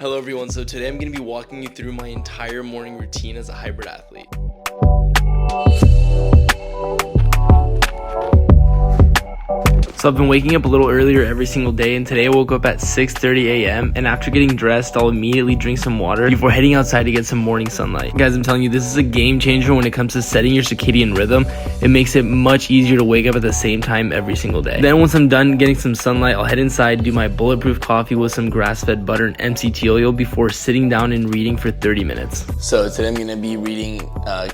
Hello everyone, so today I'm going to be walking you through my entire morning routine as a hybrid athlete. So I've been waking up a little earlier every single day, and today I woke up at 6:30 a.m. and after getting dressed, I'll immediately drink some water before heading outside to get some morning sunlight. Guys, I'm telling you, this is a game changer when it comes to setting your circadian rhythm. It makes it much easier to wake up at the same time every single day. Then once I'm done getting some sunlight, I'll head inside, do my bulletproof coffee with some grass-fed butter and MCT oil before sitting down and reading for 30 minutes. So today I'm going to be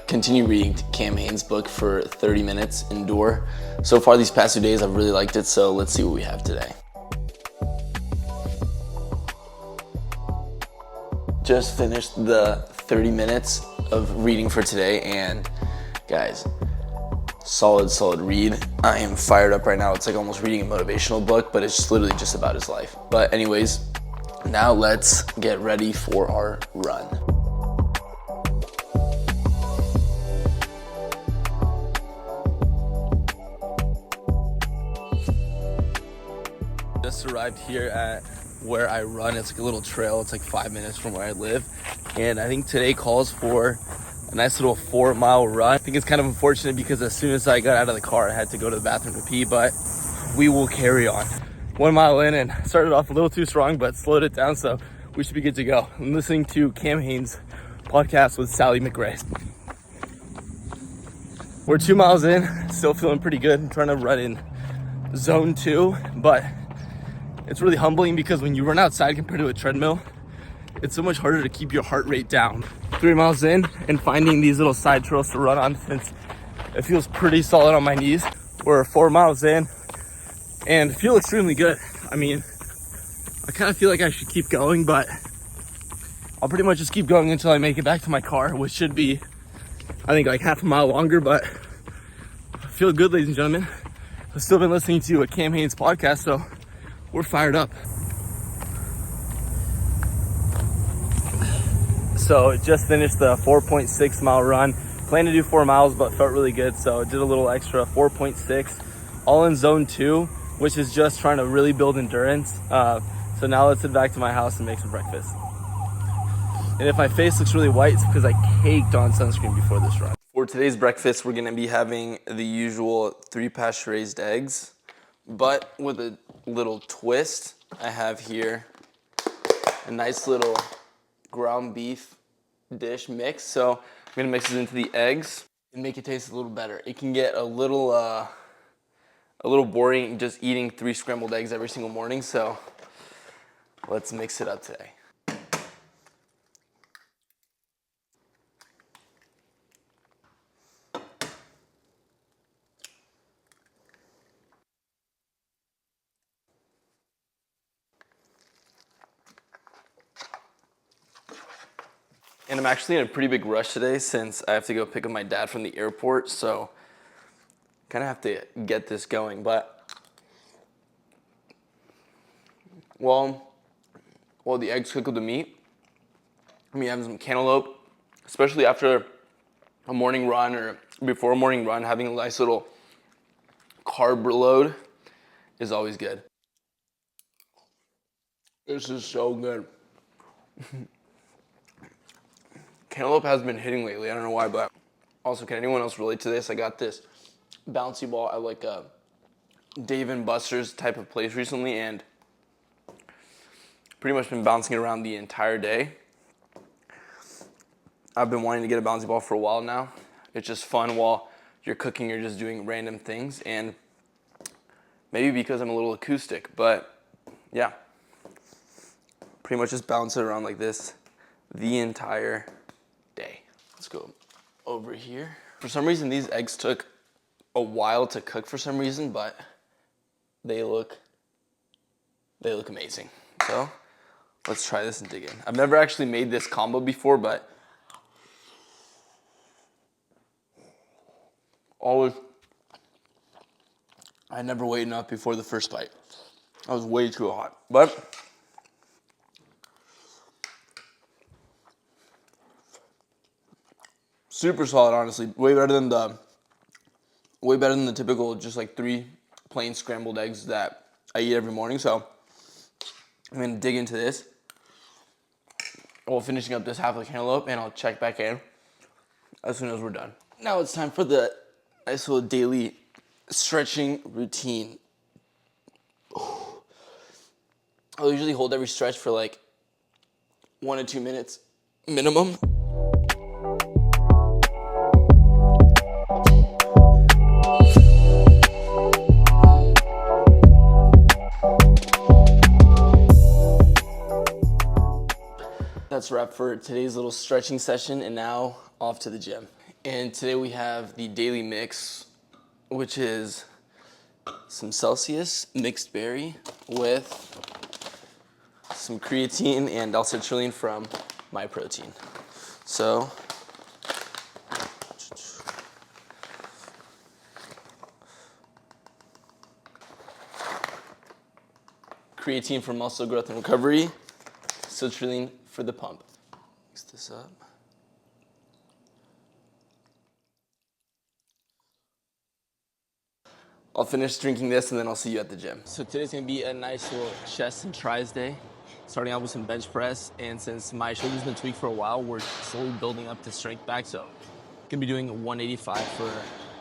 continue reading Cam Hanes' book for 30 minutes indoor. So far these past 2 days, I've really liked it, so let's see what we have today. Just finished the 30 minutes of reading for today, and guys, solid read. I am fired up right now. It's like almost reading a motivational book, but it's just literally just about his life. But anyways, now let's get ready for our run. Just arrived here at where I run. It's like a little trail. It's like 5 minutes from where I live. And I think today calls for a nice little 4-mile run. I think it's kind of unfortunate because as soon as I got out of the car, I had to go to the bathroom to pee, but we will carry on. 1 mile in and started off a little too strong, but slowed it down, so we should be good to go. I'm listening to Cam Hanes' podcast with Sally McRae. We're 2 miles in, still feeling pretty good. I'm trying to run in zone 2, but it's really humbling because when you run outside compared to a treadmill, it's so much harder to keep your heart rate down. 3 miles in and finding these little side trails to run on since it feels pretty solid on my knees. We're 4 miles in and feel extremely good. I mean, I kind of feel like I should keep going, but I'll pretty much just keep going until I make it back to my car, which should be, I think, like half a mile longer, but I feel good, ladies and gentlemen. I've still been listening to a Cam Hanes podcast, so we're fired up. So just finished the 4.6 mile run. Planned to do 4 miles, but felt really good, so did a little extra, 4.6, all in zone 2, which is just trying to really build endurance. So now let's head back to my house and make some breakfast. And if my face looks really white, it's because I caked on sunscreen before this run. For today's breakfast, we're gonna be having the usual 3 pasture-raised eggs, but with a little twist. I have here a nice little ground beef dish mix. So I'm gonna mix it into the eggs and make it taste a little better. It can get a little boring just eating 3 scrambled eggs every single morning. So let's mix it up today. And I'm actually in a pretty big rush today since I have to go pick up my dad from the airport, so kind of have to get this going. But while the eggs cook with the meat, I'm having some cantaloupe, especially after a morning run or before a morning run. Having a nice little carb load is always good. This is so good. Cantaloupe has been hitting lately. I don't know why, but also, can anyone else relate to this? I got this bouncy ball at like a Dave & Buster's type of place recently, and pretty much been bouncing it around the entire day. I've been wanting to get a bouncy ball for a while now. It's just fun while you're cooking, you're just doing random things, and maybe because I'm a little acoustic, but yeah. Pretty much just bounce it around like this the entire day. Let's go over here. For some reason, these eggs took a while to cook for some reason, but they look amazing. So let's try this and dig in. I've never actually made this combo before, but I never weighed enough before the first bite. I was way too hot, but super solid, honestly. Way better than the typical just like 3 plain scrambled eggs that I eat every morning. So I'm gonna dig into this. while finishing up this half of the cantaloupe, and I'll check back in as soon as we're done. Now it's time for the nice little daily stretching routine. I'll usually hold every stretch for like 1 to 2 minutes minimum. That's a wrap for today's little stretching session, and now off to the gym. And today we have the daily mix, which is some Celsius mixed berry with some creatine and L-citrulline from My Protein. So creatine for muscle growth and recovery, citrulline for the pump. Mix this up. I'll finish drinking this and then I'll see you at the gym. So today's gonna be a nice little chest and tris day. Starting out with some bench press, and since my shoulder's been tweaked for a while, we're slowly building up to strength back. So gonna be doing 185 for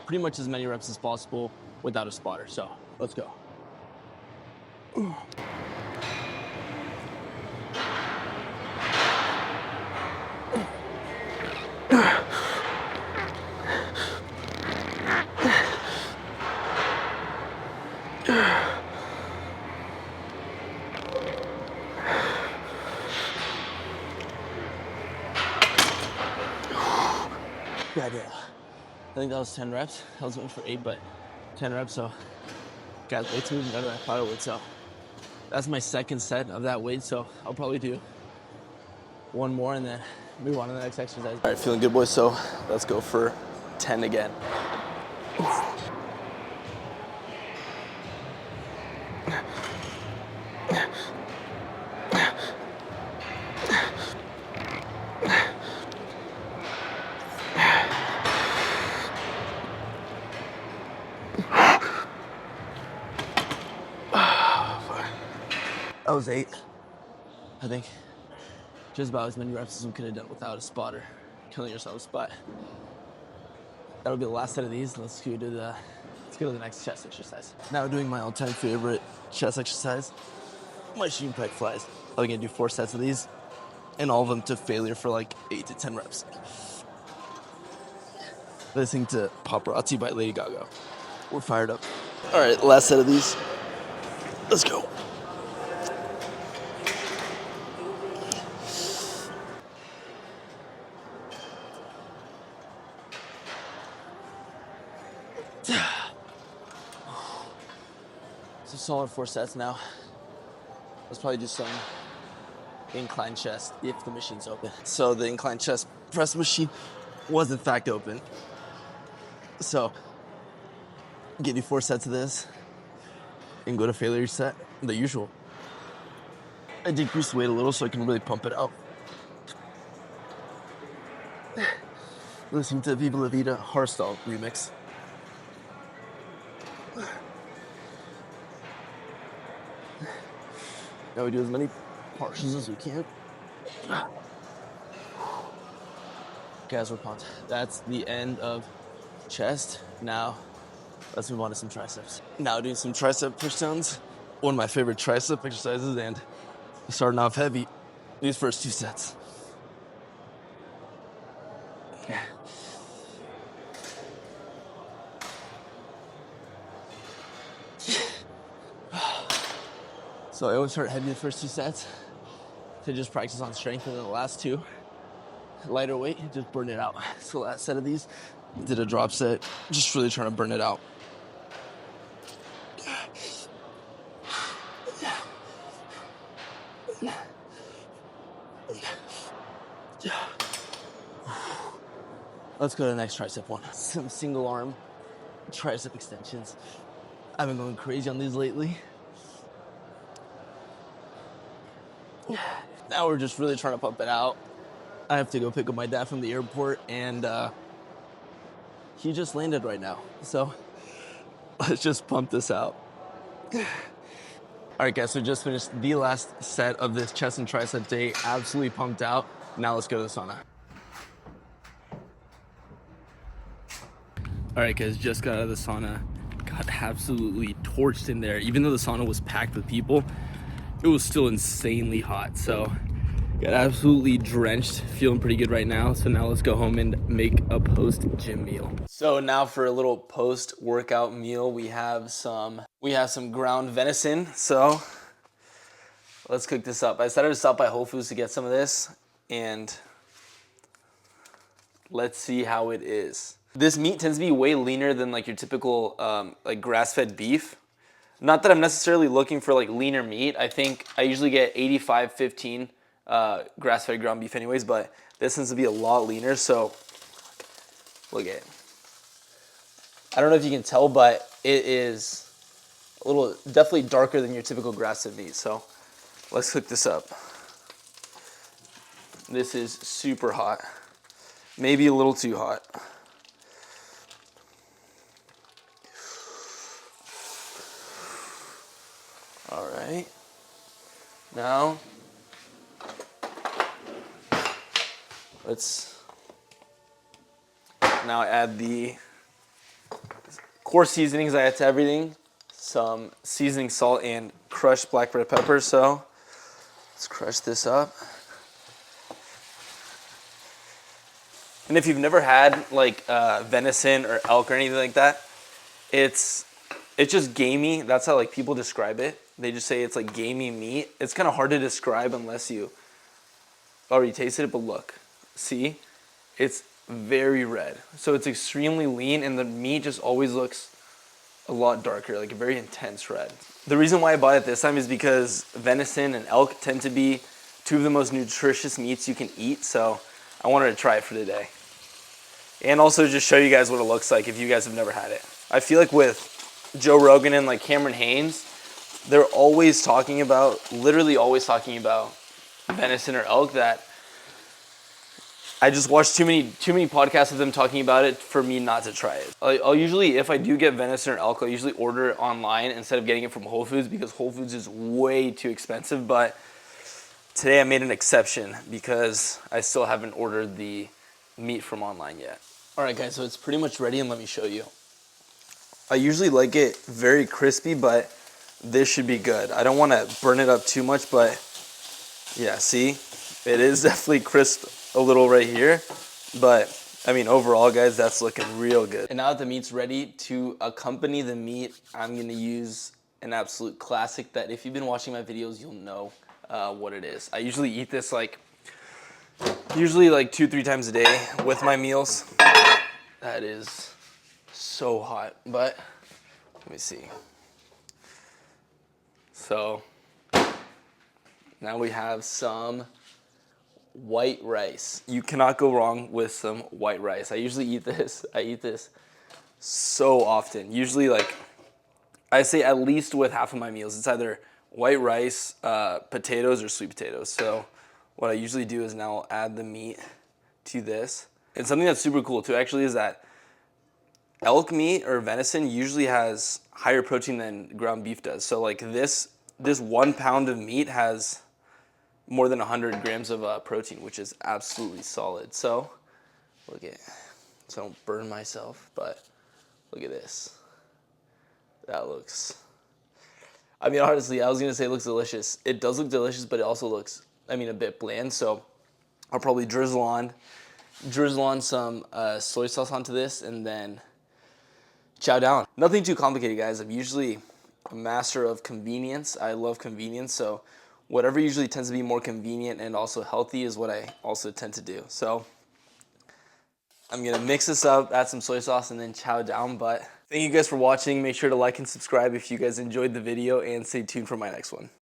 pretty much as many reps as possible without a spotter. So let's go. Good idea. I think that was 10 reps. I was going for 8, but 10 reps, so got way too better than I thought it would. So that's my second set of that weight, so I'll probably do one more and then move on to the next exercise. All right, feeling good, boys, so let's go for 10 again. That was 8, I think. Just about as many reps as we could have done without a spotter. Killing yourself a spot. That'll be the last set of these. Let's go to the next chest exercise. Now doing my all-time favorite chest exercise, my shooting pec flies. I'm gonna do 4 sets of these, and all of them to failure for like 8 to 10 reps. Listening to Paparazzi by Lady Gaga. We're fired up. All right, last set of these. Let's go. So solid 4 sets now. Let's probably do some incline chest if the machine's open. So the incline chest press machine was in fact open. So give you 4 sets of this and go to failure set, the usual. I decreased the weight a little so I can really pump it out. Listening to Viva La Vida hardstyle remix. Now we do as many partials as we can. Guys, we're pumped. That's the end of chest. Now, let's move on to some triceps. Now doing some tricep pushdowns. One of my favorite tricep exercises, and starting off heavy, these first 2 sets. So I always start heavy the first 2 sets to just practice on strength, and then the last 2, lighter weight, just burn it out. So last set of these, did a drop set, just really trying to burn it out. Let's go to the next tricep one. Some single arm tricep extensions. I've been going crazy on these lately. Now we're just really trying to pump it out. I have to go pick up my dad from the airport, and he just landed right now. So let's just pump this out. All right, guys, so just finished the last set of this chest and tricep day. Absolutely pumped out. Now let's go to the sauna. All right, guys, just got out of the sauna. Got absolutely torched in there. Even though the sauna was packed with people, it was still insanely hot. So got absolutely drenched, feeling pretty good right now. So now let's go home and make a post-gym meal. So now for a little post-workout meal, we have some ground venison. So let's cook this up. I decided to stop by Whole Foods to get some of this, and let's see how it is. This meat tends to be way leaner than like your typical like grass-fed beef. Not that I'm necessarily looking for like leaner meat. I think I usually get 85-15 grass-fed ground beef anyways, but this tends to be a lot leaner. So look at it. I don't know if you can tell, but it is a little, definitely darker than your typical grass-fed meat. So let's cook this up. This is super hot. Maybe a little too hot. All right. Now, let's now add the core seasonings I add to everything. Some seasoning salt and crushed black red pepper. So let's crush this up. And if you've never had like venison or elk or anything like that, it's just gamey. That's how like people describe it. They just say it's like gamey meat. It's kind of hard to describe unless you already tasted it, but look, see? It's very red. So it's extremely lean, and the meat just always looks a lot darker, like a very intense red. The reason why I bought it this time is because venison and elk tend to be two of the most nutritious meats you can eat, so I wanted to try it for today. And also just show you guys what it looks like if you guys have never had it. I feel like with Joe Rogan and like Cameron Haynes, they're always talking about, literally always talking about venison or elk, that I just watched too many podcasts of them talking about it for me not to try it. I'll usually, if I do get venison or elk, I'll usually order it online instead of getting it from Whole Foods, because Whole Foods is way too expensive. But today I made an exception because I still haven't ordered the meat from online yet. All right, guys, so it's pretty much ready, and let me show you. I usually like it very crispy, but this should be good. I don't want to burn it up too much, but yeah, see? It is definitely crisp a little right here, but I mean, overall, guys, that's looking real good. And now that the meat's ready, to accompany the meat, I'm gonna use an absolute classic that if you've been watching my videos, you'll know what it is. I usually eat this like 2-3 times a day with my meals. That is so hot, but let me see. So now we have some white rice. You cannot go wrong with some white rice. I usually eat this. I eat this so often. Usually, like, I say at least with half of my meals. It's either white rice, potatoes, or sweet potatoes. So what I usually do is now I'll add the meat to this. And something that's super cool too actually is that elk meat or venison usually has higher protein than ground beef does. So like this 1 pound of meat has more than 100 grams of protein, which is absolutely solid. So look at, so I don't burn myself, but look at this. That looks, I mean, honestly, I was gonna say it looks delicious. It does look delicious, but it also looks, I mean, a bit bland. So I'll probably drizzle on some soy sauce onto this, and then chow down. Nothing too complicated, guys. I'm usually a master of convenience. I love convenience, so whatever usually tends to be more convenient and also healthy is what I also tend to do. So I'm gonna mix this up, add some soy sauce, and then chow down. But thank you guys for watching. Make sure to like and subscribe if you guys enjoyed the video, and stay tuned for my next one.